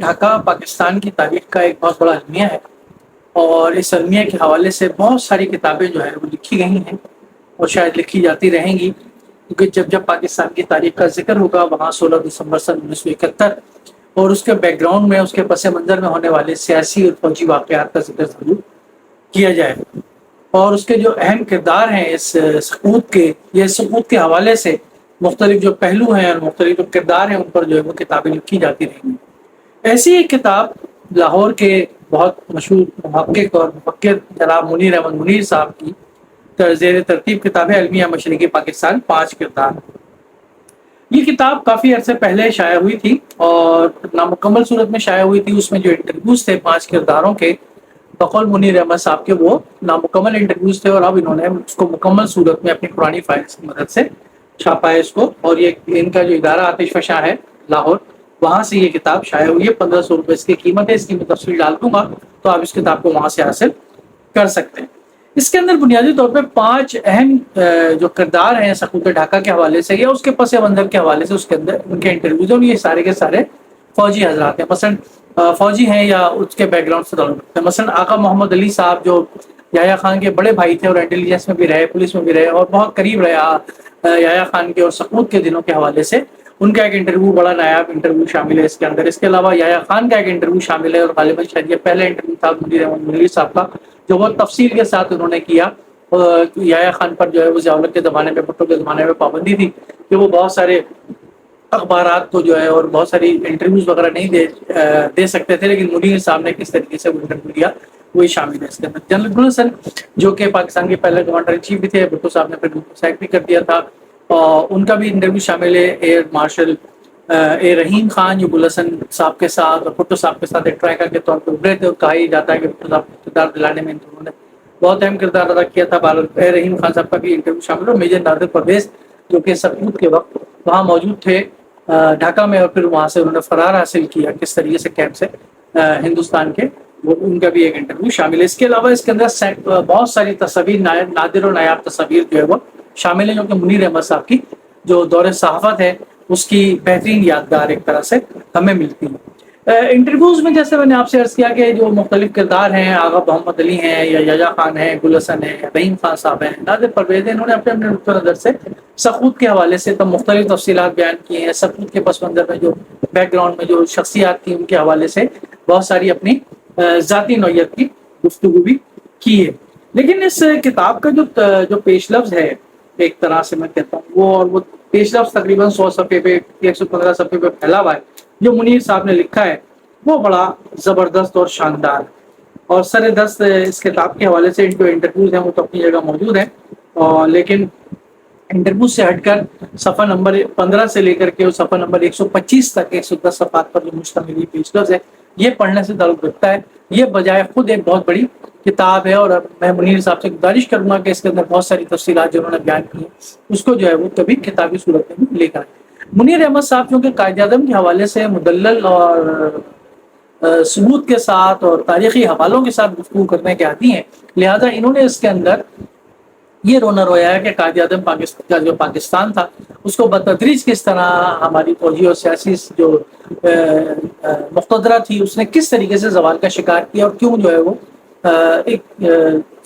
ڈھاکہ پاکستان کی تاریخ کا ایک بہت بڑا المیہ ہے اور اس المیہ کے حوالے سے بہت ساری کتابیں جو ہے وہ لکھی گئی ہیں اور شاید لکھی جاتی رہیں گی، کیونکہ جب جب پاکستان کی تاریخ کا ذکر ہوگا وہاں 16 دسمبر سن 1971 اور اس کے بیک گراؤنڈ میں، اس کے پس منظر میں ہونے والے سیاسی اور فوجی واقعات کا ذکر ضرور کیا جائے اور اس کے جو اہم کردار ہیں اس سقوط کے حوالے سے مختلف جو پہلو ہیں اور مختلف جو کردار ہیں ان پر جو ہے وہ کتابیں لکھی جاتی رہیں گی۔ ایسی ایک کتاب لاہور کے بہت مشہور محقق اور مفکر جناب منیر احمد منیر صاحب کی زیر ترتیب کتاب ہے المیہ مشرقی پاکستان 5 کردار۔ یہ کتاب کافی عرصے پہلے شائع ہوئی تھی اور نامکمل صورت میں شائع ہوئی تھی۔ اس میں جو انٹرویوز تھے 5 کرداروں کے، بقول منیر احمد صاحب کے، وہ نامکمل انٹرویوز تھے اور اب انہوں نے اس کو مکمل صورت میں اپنی پرانی فائلز کی مدد سے چھاپا ہے اس کو، اور یہ ان کا جو ادارہ آتش فشاں ہے لاہور، وہاں سے یہ کتاب شائع ہوئی ہے۔ 1500 روپے اس کی قیمت ہے، اس کی میں تفصیل ڈال دوں گا تو آپ اس کتاب کو وہاں سے حاصل کر سکتے ہیں۔ اس کے اندر بنیادی طور پہ 5 اہم جو کردار ہیں سقوط ڈھاکہ کے حوالے سے یا اس کے پس منظر کے حوالے سے، اس کے اندر ان کے انٹرویوز ہیں، یہ سارے کے سارے فوجی حضرات ہیں، مثلا فوجی ہیں یا اس کے بیک گراؤنڈ سے تعلق رکھتے ہیں۔ مثلا آقا محمد علی صاحب جو یحییٰ خان کے بڑے بھائی تھے اور انٹیلیجنس میں بھی رہے، پولیس میں بھی رہے اور بہت قریب رہے یحییٰ خان کے اور سقوط کے دنوں کے حوالے سے، ان کا ایک انٹرویو، بڑا نایاب انٹرویو شامل ہے اس کے اندر۔ اس کے علاوہ یحییٰ خان کا ایک انٹرویو شامل ہے اور غالباً شاید یہ پہلا انٹرویو تھا منیر احمد منیر صاحب کا، جو بہت تفصیل کے ساتھ انہوں نے کیا۔ یحییٰ خان پر جو ہے وہ ضیاء الحق کے زمانے میں، بھٹو کے زمانے میں پابندی تھی کہ وہ بہت سارے اخبارات کو جو ہے اور بہت ساری انٹرویوز وغیرہ نہیں دے سکتے تھے، لیکن منیر صاحب نے کس طریقے سے وہ انٹرویو دیا وہی شامل ہے اس کے اندر۔ جنرل گلسن جو کہ پاکستان کے پہلے کمانڈر ان چیف بھی تھے، بھٹو صاحب نے پھر سیک بھی کر دیا تھا، اور ان کا بھی انٹرویو شامل ہے۔ ایئر مارشل اے رحیم خان جو گلسن صاحب کے ساتھ اور بھٹو صاحب کے ساتھ ایک ٹرائیکر کے طور پر ابھرے تھے، اور کہا یہ جاتا ہے کہ بھٹو صاحب کو اقتدار دلانے میں انہوں نے بہت اہم کردار ادا کیا تھا۔ اے رحیم خان صاحب کا بھی انٹرویو شامل ہے۔ میجر نادر پرویز جو کہ سقوط کے وقت وہاں موجود تھے ڈھاکہ میں، اور پھر وہاں سے انہوں نے فرار حاصل کیا کس طریقے سے کیمپ سے ہندوستان کے، وہ ان کا بھی ایک انٹرویو شامل ہے۔ اس کے علاوہ اس کے اندر بہت ساری تصاویر، نادر و نایاب تصاویر جو ہے وہ شامل ہیں، جو کہ منیر احمد صاحب کی جو دور صحافت ہے اس کی بہترین یادگار ایک طرح سے ہمیں ملتی ہے۔ انٹرویوز میں جیسے میں نے آپ سے عرض کیا کہ جو مختلف کردار ہیں، آغا محمد علی ہیں یا یحییٰ خان ہیں، گلسن ہیں، رحیم خان صاحب ہیں، نادر پرویز ہیں، انہوں نے اپنے نقطہ نظر سے سقوط کے حوالے سے تو مختلف تفصیلات بیان کی ہیں۔ سقوط کے پس منظر میں جو بیک گراؤنڈ میں جو شخصیات تھیں ان کے حوالے سے بہت ساری اپنی ذاتی نوعیت کی گفتگو بھی کی ہے۔ لیکن اس کتاب کا جو پیش لفظ ہے ایک طرح سے میں کہتا ہوں، وہ پیش لفظ تقریباً 100 صفحے پہ، 115 صفحے پہ پھیلا ہوا ہے، جو منیر صاحب نے لکھا ہے وہ بڑا زبردست اور شاندار ہے۔ اور سر دست اس کتاب کے حوالے سے جو انٹرویوز ہیں وہ تو اپنی جگہ موجود ہیں، لیکن انٹرویو سے ہٹ کر صفحہ نمبر 15 سے لے کر کے صفحہ نمبر 125 تک 110 صفحات پر جو مشتمل یہ پیش لفظ ہے، یہ پڑھنے سے تعلق رکھتا ہے۔ یہ بجائے خود ایک بہت بڑی کتاب ہے، اور میں منیر صاحب سے گزارش کروں گا کہ اس کے اندر بہت ساری تفصیلات جو انہوں نے بیان کی ہیں اس کو جو ہے وہ کبھی کتابی صورت میں بھی لے کر آئیں۔ منیر احمد صاحب کیونکہ قائد اعظم کے حوالے سے مدلل اور ثبوت کے ساتھ اور تاریخی حوالوں کے ساتھ گفتگو کرنے کے عادی ہیں، لہذا انہوں نے اس کے اندر یہ رونا رویا ہے کہ قائد اعظم کا جو پاکستان تھا اس کو بتدریج کس طرح ہماری فوجی اور سیاسی جو مقتدرہ تھی اس نے کس طریقے سے زوال کا شکار کیا، اور کیوں جو ہے وہ ایک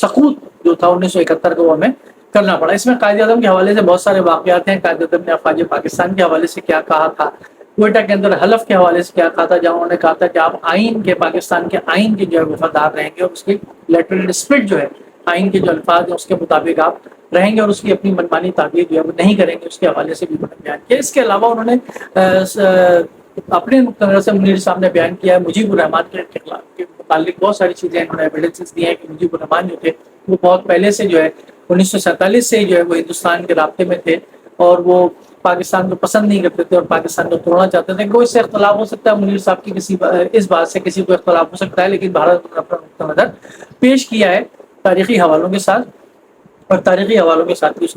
سقوط جو تھا 1971 کو ہمیں کرنا پڑا۔ اس میں قائد اعظم کے حوالے سے بہت سارے واقعات ہیں۔ قائد اعظم نے افواج پاکستان کے حوالے سے کیا کہا تھا، کوئٹہ کے اندر حلف کے حوالے سے کیا کہا تھا، جہاں انہوں نے کہا تھا کہ آپ آئین کے، پاکستان کے آئین کے جو ہے وفادار رہیں گے، اور اس کی لیٹرل اسپرٹ جو ہے، آئین کے جو الفاظ ہیں اس کے مطابق آپ رہیں گے، اور اس کی اپنی منمانی تعبیر جو ہے وہ نہیں کریں گے، اس کے حوالے سے بھی انہوں نے بیان کیا۔ اس کے علاوہ انہوں نے اپنے نقطہ نظر سے منیر صاحب نے بیان کیا ہے مجیب الرحمان کے متعلق بہت ساری چیزیں انہوں نے ایویڈنسز دی ہیں کہ مجیب الرحمان جو تھے وہ بہت پہلے سے جو ہے 1947 سے جو ہے وہ ہندوستان کے رابطے میں تھے، اور وہ پاکستان کو پسند نہیں کرتے تھے اور پاکستان کو توڑنا چاہتے تھے۔ کوئی سے اختلاف ہو سکتا ہے، منیر صاحب کی اس بات سے کسی کو اختلاف ہو سکتا ہے، لیکن بھارت نے اپنا نقطہ نظر پیش کیا ہے تاریخی حوالوں کے ساتھ، اور تاریخی حوالوں کے ساتھ بھی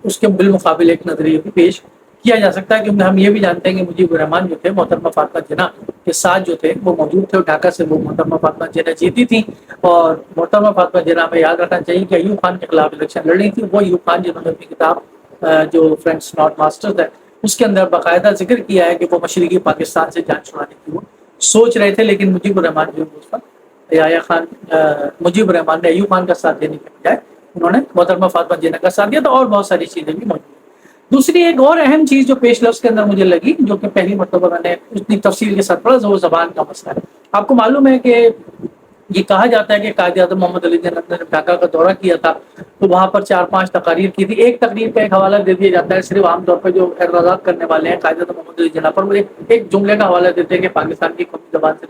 اس کے بالمقابل ایک نظریہ بھی پیش کیا جا سکتا ہے، کیونکہ ہم یہ بھی جانتے ہیں کہ مجیب الرحمان جو تھے محترمہ فاطمہ جناح کے ساتھ جو تھے وہ موجود تھے، اور ڈھاکہ سے وہ محترمہ فاطمہ جناح جیتی تھیں، اور محترمہ فاطمہ جناح میں یاد رکھنا چاہیے کہ ایوب خان کے خلاف الیکشن لڑ رہی تھی، وہ ایوب خان جنہوں نے اپنی کتاب جو فرینڈس ناٹ ماسٹرز ہے اس کے اندر باقاعدہ ذکر کیا ہے کہ وہ مشرقی پاکستان سے جان چھڑانے کی وہ سوچ رہے تھے، لیکن مجیب الرحمان جو اس وقت مجیب الرحمان نے ایوب خان کا ساتھ دینے کے بجائے انہوں نے محترمہ فاطمہ جناح کا ساتھ دیا، تو اور بہت ساری چیزیں بھی موجود ہیں۔ دوسری ایک اور اہم چیز جو پیش لفظ کے اندر مجھے لگی، جو کہ پہلی مرتبہ میں نے اتنی تفصیل کے ساتھ پڑھا، وہ زبان کا مسئلہ ہے۔ آپ کو معلوم ہے کہ یہ کہا جاتا ہے کہ قائد اعظم محمد علی جناح نے ڈھاکہ کا دورہ کیا تھا تو وہاں پر 4-5 تقاریر کی تھی۔ ایک تقریر کا ایک حوالہ دے دیا جاتا ہے، صرف عام طور پہ جو اعتراضات کرنے والے ہیں قائد اعظم محمد علی جناح پر، وہ ایک جملے کا حوالہ دیتے ہیں کہ پاکستان کی قومی زبان سے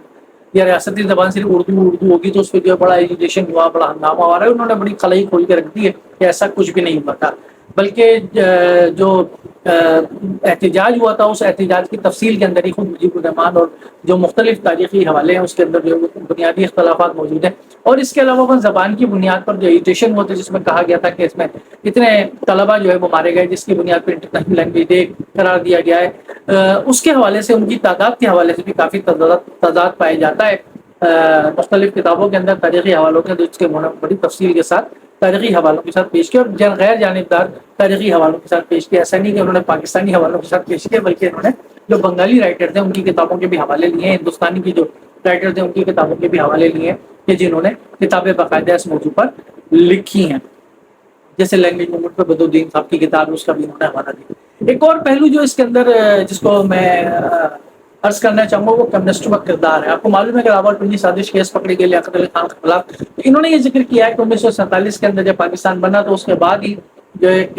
یا ریاستی زبان صرف اردو ہوگی تو اس پہ جو بڑا ایجوکیشن ہوا، بڑا ہنگامہ ہوا ہے۔ انہوں نے بڑی خلائی کھول کے رکھ دی ہے کہ ایسا کچھ بھی نہیں ہوا تھا، بلکہ جو احتجاج ہوا تھا اس احتجاج کی تفصیل کے اندر ہی خود مجیب الرحمان اور جو مختلف تاریخی حوالے ہیں اس کے اندر جو بنیادی اختلافات موجود ہیں۔ اور اس کے علاوہ زبان کی بنیاد پر جو ایجوکیشن ہوا تھا، جس میں کہا گیا تھا کہ اس میں اتنے طلبہ جو ہے وہ مارے گئے، جس کی بنیاد پر انٹرنیشنل لینگویج ڈے قرار دیا گیا ہے، اس کے حوالے سے ان کی تعداد کے حوالے سے بھی کافی تضاد پایا جاتا ہے مختلف کتابوں کے اندر، تاریخی حوالوں کے اندر، جس کے بڑی تفصیل کے ساتھ تاریخی حوالوں کے ساتھ پیش کیا، اور غیر جانبدار تاریخی حوالوں کے ساتھ پیش کیا۔ ایسا نہیں کہ انہوں نے پاکستانی حوالوں کے ساتھ پیش کیا، بلکہ انہوں نے جو بنگالی رائٹر تھے ان کی کتابوں کے بھی حوالے لیے ہیں، ہندوستانی کی جو رائٹر تھے ان کی کتابوں کے بھی حوالے لیے ہیں کہ جنہوں نے کتابیں باقاعدہ اس موضوع پر لکھی ہیں، جیسے لینگویج موومنٹ پہ بدرالدین صاحب کی کتاب، اس کا بھی انہوں نے حوالہ دیا۔ ایک اور پہلو جو اس کے اندر جس کو میں عرض کرنا چاہوں گا وہ کمیونسٹوں کا کردار ہے۔ آپ کو معلوم ہے کہ راولپنڈی سازش کیس پکڑی گئی لیاقت علی خان کے خلاف، تو انہوں نے یہ ذکر کیا ہے کہ 1947 کے اندر جب پاکستان بنا تو اس کے بعد ہی جو ایک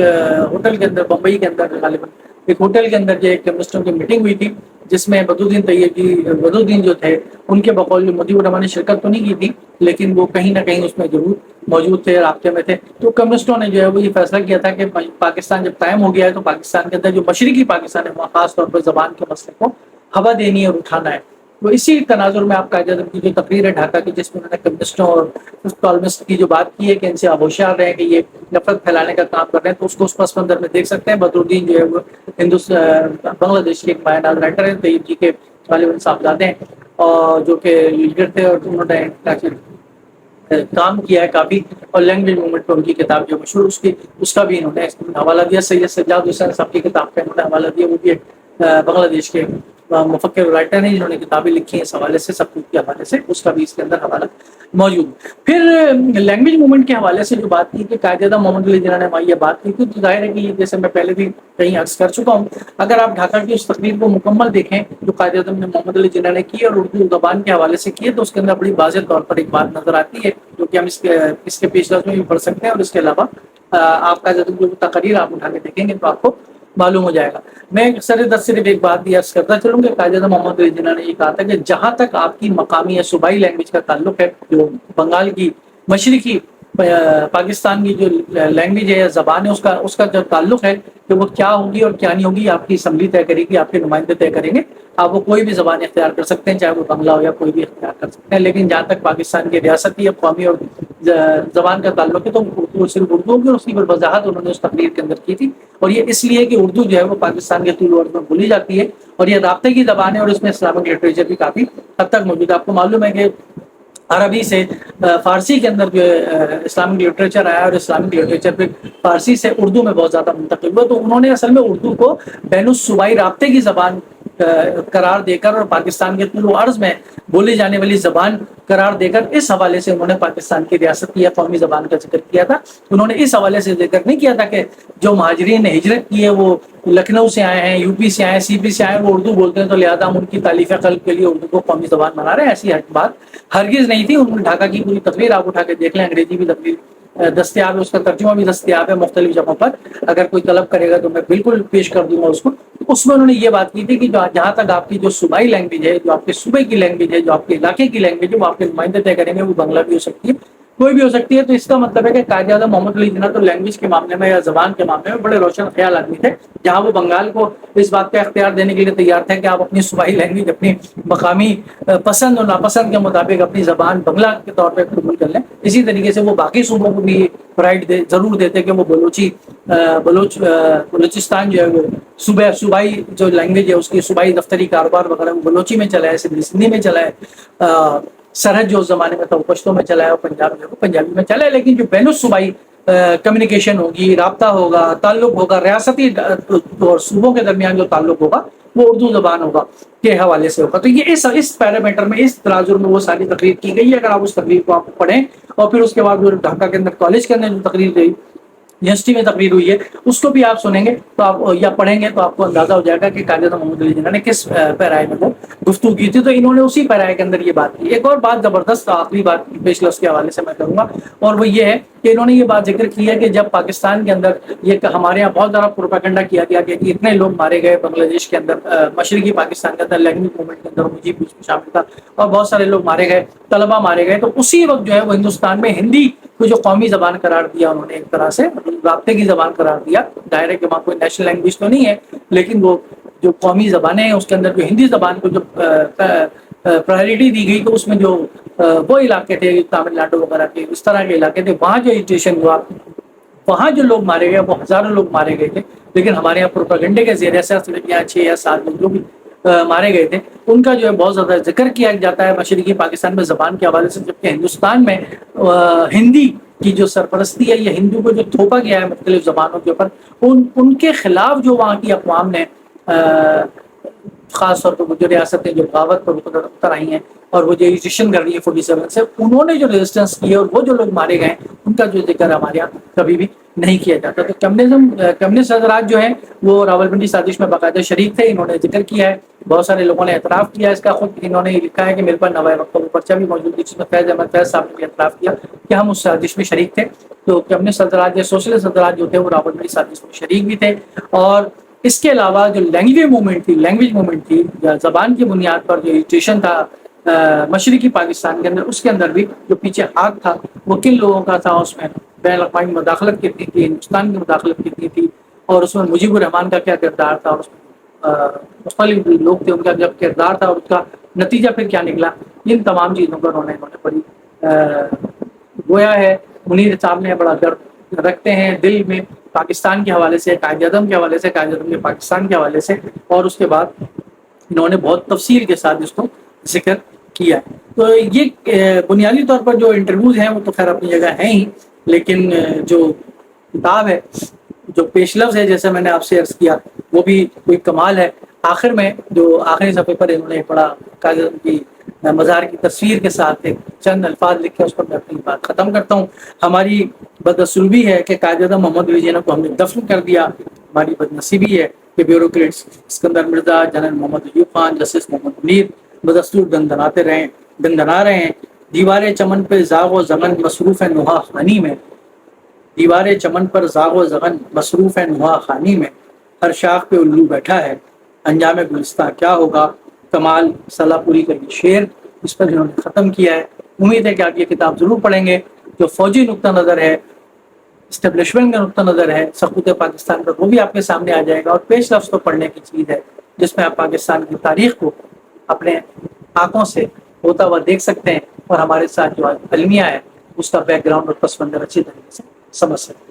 ہوٹل کے اندر، بمبئی کے اندر غالباً ایک ہوٹل کے اندر جو ایک کمیونسٹوں کی میٹنگ ہوئی تھی، جس میں بدرالدین جو تھے ان کے بقول مجیب الرحمان نے شرکت تو نہیں کی تھی، لیکن وہ کہیں نہ کہیں اس میں ضرور موجود تھے، رابطے میں تھے۔ تو کمیونسٹوں نے جو ہے وہ یہ فیصلہ کیا تھا کہ پاکستان جب قائم ہو گیا ہے تو پاکستان کے اندر جو مشرقی پاکستان ہے وہاں خاص طور پر زبان کے مسئلے کو ہوا دینی اور اٹھانا ہے۔ تو اسی تناظر میں آپ قائد اعظم کی جو تقریر ہے ڈھاکہ کی، جس میں انہوں نے کمیونسٹوں اور کالمسٹ کی جو بات کی ہے کہ ان سے آپ ہوشیار رہیں کہ یہ نفرت پھیلانے کا کام کر رہے ہیں، تو اس کو اس پس منظر میں دیکھ سکتے ہیں۔ بدرالدین جو ہے وہ بنگلہ دیش کے ایک مایہ ناز رائٹر ہیں، طیب جی کے غالباً صاحبزادے ہیں، اور جو کہ لیڈر تھے، اور انہوں نے کام کیا ہے کافی، اور لینگویج موومنٹ پر ان کی کتاب جو مشہور اس کا بھی انہوں نے حوالہ دیا۔ سید سجاد حسین صاحب کی کتاب کا انہوں نے حوالہ دیا، وہ بھی ایک بنگلہ دیش کے مفکر رائٹر ہیں جنہوں نے کتابیں لکھی ہیں اس حوالے سے، سب کچھ کے حوالے سے، اس کا بھی اس کے اندر حوالہ موجود۔ پھر لینگویج موومنٹ کے حوالے سے جو بات کی کہ قائد اعظم محمد علی جناح نے یہ بات کی تھی، تو ظاہر ہے کہ جیسے میں پہلے بھی کہیں عرض کر چکا ہوں، اگر آپ ڈھاکہ کی اس تقریر کو مکمل دیکھیں جو قائد اعظم نے محمد علی جناح نے کی اور اردو زبان کے حوالے سے کی، تو اس کے اندر بڑی واضح طور پر ایک بات نظر آتی ہے جو کہ ہم اس کے پیش رفت میں بھی پڑھ سکتے ہیں، اور اس کے علاوہ آپ قائد اعظم کی تقریر آپ اٹھا کے دیکھیں گے تو آپ کو معلوم ہو جائے گا۔ میں صرف ایک بات یہ عرض کرتا چلوں کہ قائد اعظم محمد علی جناح نے یہ کہا تھا کہ جہاں تک آپ کی مقامی یا صوبائی لینگویج کا تعلق ہے، جو بنگال کی مشرقی پاکستان کی جو لینگویج ہے یا زبان ہے، اس کا جو تعلق ہے کہ وہ کیا ہوگی اور کیا نہیں ہوگی، آپ کی اسمبلی طے کرے گی، آپ کے نمائندے طے کریں گے۔ آپ وہ کوئی بھی زبان اختیار کر سکتے ہیں، چاہے وہ بنگلہ ہو یا کوئی بھی اختیار کر سکتے ہیں، لیکن جہاں تک پاکستان کی ریاستی یا قومی اور زبان کا تعلق ہے تو اردو صرف اردو ہوگی، اور اس کی وضاحت انہوں نے اس تقریر کے اندر کی تھی۔ اور یہ اس لیے کہ اردو جو ہے وہ پاکستان کے طول و عرض میں بولی جاتی ہے، اور یہ رابطے کی زبان ہے، اور اس میں اسلامک لٹریچر بھی کافی حد تک موجود ہے۔ آپ کو معلوم ہے کہ عربی سے فارسی کے اندر جو اسلامک لٹریچر آیا، اور اسلامک لٹریچر پہ فارسی سے اردو میں بہت زیادہ منتقل ہوا، تو انہوں نے اصل میں اردو کو بین الصوبائی رابطے کی زبان قرار دے کر اور پاکستان کے طول و عرض میں بولی جانے والی زبان قرار دے کر اس حوالے سے انہوں نے پاکستان کی ریاستی یا قومی زبان کا ذکر کیا تھا۔ انہوں نے اس حوالے سے ذکر نہیں کیا تھا کہ جو مہاجرین نے ہجرت کی ہے وہ لکھنؤ سے آئے ہیں، یو پی سے آئے ہیں، سی پی سے آئے ہیں، وہ اردو بولتے ہیں تو لہٰذا ہم ان کی تالیف قلب کے لیے اردو کو قومی زبان بنا رہے ہیں۔ ایسی بات ہرگز نہیں تھی۔ انہوں نے ڈھاکہ کی پوری تقریر آپ اٹھا کے دیکھ لیں، انگریزی بھی تقریر دستیاب ہے، اس کا ترجمہ بھی دستیاب ہے مختلف جگہوں پر، اگر کوئی طلب کرے گا تو میں بالکل پیش کر دوں گا اس کو۔ اس میں انہوں نے یہ بات کی تھی کہ جہاں تک آپ کی جو صوبائی لینگویج ہے، جو آپ کے صوبے کی لینگویج ہے، جو آپ کے علاقے کی لینگویج ہے، وہ آپ کے نمائندے طے کریں گے، وہ بنگلہ بھی ہو سکتی ہے، کوئی بھی ہو سکتی ہے۔ تو اس کا مطلب ہے کہ قائد اعظم محمد علی جناح تو لینگویج کے معاملے میں یا زبان کے معاملے میں بڑے روشن خیال آدمی تھے، جہاں وہ بنگال کو اس بات کا اختیار دینے کے لیے تیار تھے کہ آپ اپنی صوبائی لینگویج اپنی مقامی پسند اور ناپسند کے مطابق اپنی زبان بنگلہ کے طور پہ قبول کر لیں۔ اسی طریقے سے وہ باقی صوبوں کو بھی رائٹ ضرور دیتے کہ وہ بلوچستان جو ہے وہ صوبائی جو لینگویج ہے اس کی صوبائی دفتری کاروبار وغیرہ وہ بلوچی میں چلا ہے، سندھی میں چلا ہے، سرحد جو اس زمانے میں تھا وہ پشتوں میں چلا ہے، اور پنجاب جو ہے وہ پنجابی میں چلا ہے، لیکن جو بین الصوبائی کمیونیکیشن ہوگی، رابطہ ہوگا، تعلق ہوگا، ریاستی اور صوبوں کے درمیان جو تعلق ہوگا وہ اردو زبان ہوگا کے حوالے سے ہوگا۔ تو یہ اس پیرامیٹر میں، اس تناظر میں وہ ساری تقریر کی گئی ہے۔ اگر آپ اس تقریر کو آپ پڑھیں اور پھر اس کے بعد وہ ڈھاکہ کے اندر کالج کے اندر جو تقریر گئی، یونیورسٹی میں تقریر ہوئی ہے، اس کو بھی آپ سنیں گے تو آپ یا پڑھیں گے تو آپ کو اندازہ ہو جائے گا کہ قائد اعظم محمد علی جناح نے کس پیرائے میں وہ گفتگو کی تھی۔ تو انہوں نے اسی پیرائے کے اندر یہ بات کی۔ ایک اور بات زبردست آخری بات پیش لفظ کے حوالے سے میں کروں گا، اور وہ یہ ہے کہ انہوں نے یہ بات ذکر کی ہے کہ جب پاکستان کے اندر یہ ہمارے یہاں بہت زیادہ پروپیگنڈا کیا گیا کہ اتنے لوگ مارے گئے بنگلہ دیش کے اندر، مشرقی پاکستان کے اندر لینگویج موومنٹ کے اندر، مجھے بھی اس میں شامل تھا، اور بہت سارے لوگ مارے گئے، طلبا مارے گئے، تو اسی وقت جو ہے وہ ہندوستان میں ہندی کو جو قومی زبان قرار دیا انہوں نے، ایک طرح سے رابطے کی زبان قرار دیا۔ ظاہر ہے کہ وہاں کوئی نیشنل لینگویج تو نہیں ہے، لیکن وہ جو قومی زبانیں ہیں اس کے اندر جو ہندی زبان کو جو پرائرٹی دی گئی، تو اس میں جو وہ علاقے تھے تامل ناڈو وغیرہ کے اس طرح کے علاقے تھے، وہاں جو ایجوکیشن ہوا، وہاں جو لوگ مارے گئے وہ ہزاروں لوگ مارے گئے تھے، لیکن ہمارے یہاں پروپیگنڈے کے زیر اثر صرف یہاں 6 یا 7 لوگ جو بھی مارے گئے تھے، ان کا جو ہے بہت زیادہ ذکر کیا جاتا ہے مشرقی پاکستان میں زبان کے حوالے سے، جبکہ ہندوستان میں ہندی کی جو سرپرستی ہے یا ہندو کو جو تھوپا گیا ہے مختلف زبانوں کے اوپر، ان کے خلاف جو وہاں کی اقوام نے خاص طور پر جو ریاستیں جو بغاوت پر اتر آئی ہیں اور وہ جو ایجوکیشن کر رہی ہے 47 سے، انہوں نے جو ریزسٹنس کی ہے اور وہ جو لوگ مارے گئے ان کا جو ذکر ہمارے یہاں کبھی بھی نہیں کیا جاتا۔ تو کمیونسٹ حضرات جو ہیں وہ راولپنڈی سازش میں باقاعدہ شریک تھے، انہوں نے ذکر کیا ہے، بہت سارے لوگوں نے اعتراف کیا اس کا، خود انہوں نے یہ لکھا ہے کہ میرے پاس نوائے مکتوب پرچہ بھی موجود ہے جس میں فیض احمد فیض صاحب نے بھی اعتراف کیا کہ ہم اس سازش میں شریک تھے۔ تو کمیونسٹ حضرات یا سوشلسٹ حضرات جو تھے وہ راولپنڈی سازش میں شریک بھی تھے، اور اس کے علاوہ جو لینگویج موومنٹ تھی یا زبان کی بنیاد پر جو ایجوکیشن تھا مشرقی پاکستان کے اندر، اس کے اندر بھی جو پیچھے ہاتھ تھا وہ کن لوگوں کا تھا، اس میں بین الاقوامی مداخلت کتنی تھی، ہندوستان کی مداخلت کتنی تھی، اور اس میں مجیب الرحمان کا کیا کردار تھا، اس میں مختلف لوگ تھے ان کا جب کردار تھا اور اس کا نتیجہ پھر کیا نکلا، ان تمام چیزوں پر انہوں نے بڑی گویا ہے منیر صاحب نے بڑا درد رکھتے ہیں دل میں پاکستان کے حوالے سے، قائد اعظم کے حوالے سے، قائد اعظم کے پاکستان کے حوالے سے، اور اس کے بعد انہوں نے بہت تفصیل کے ساتھ اس کو ذکر کیا ہے۔ تو یہ بنیادی طور پر جو انٹرویوز ہیں وہ تو خیر اپنی جگہ ہیں ہی، لیکن جو کتاب ہے، جو پیش لفظ ہے، جیسے میں نے آپ سے عرض کیا، وہ بھی کوئی کمال ہے۔ آخر میں جو آخری صفحے پر انہوں نے بڑا قائد اعظم کی مزار کی تصویر کے ساتھ ایک چند الفاظ لکھے، اس پر میں اپنی بات ختم کرتا ہوں۔ ہماری بدسلوبی ہے کہ قائد اعظم محمد علی جناح کو ہم نے دفن کر دیا، ہماری بدنصیبی ہے کہ بیوروکریٹس اسکندر مرزا، جنرل محمد ایوب خان، جسٹس محمد منیر بدستور دندنا رہے ہیں۔ دیوار چمن پہ زاغ و زغن مصروف نہا خانی میں، دیوار چمن پر زاغ و زغن مصروف نہا خانی میں، ہر شاخ پہ الو بیٹھا ہے، انجام گلستہ کیا ہوگا، کمال صلاح پوری کا یہ شعر اس پر انہوں نے ختم کیا ہے۔ امید ہے کہ آپ یہ کتاب ضرور پڑھیں گے۔ جو فوجی نقطہ نظر ہے، اسٹیبلشمنٹ کا نقطہ نظر ہے سقوط پاکستان پر، وہ بھی آپ کے سامنے آ جائے گا، اور پیش لفظ تو پڑھنے کی چیز ہے جس میں آپ پاکستان کی تاریخ کو اپنے آنکھوں سے ہوتا ہوا دیکھ سکتے ہیں، اور ہمارے ساتھ جو المیہ ہے اس کا بیک گراؤنڈ اور پس منظر اچھی طریقے سے سمجھ سکتے ہیں۔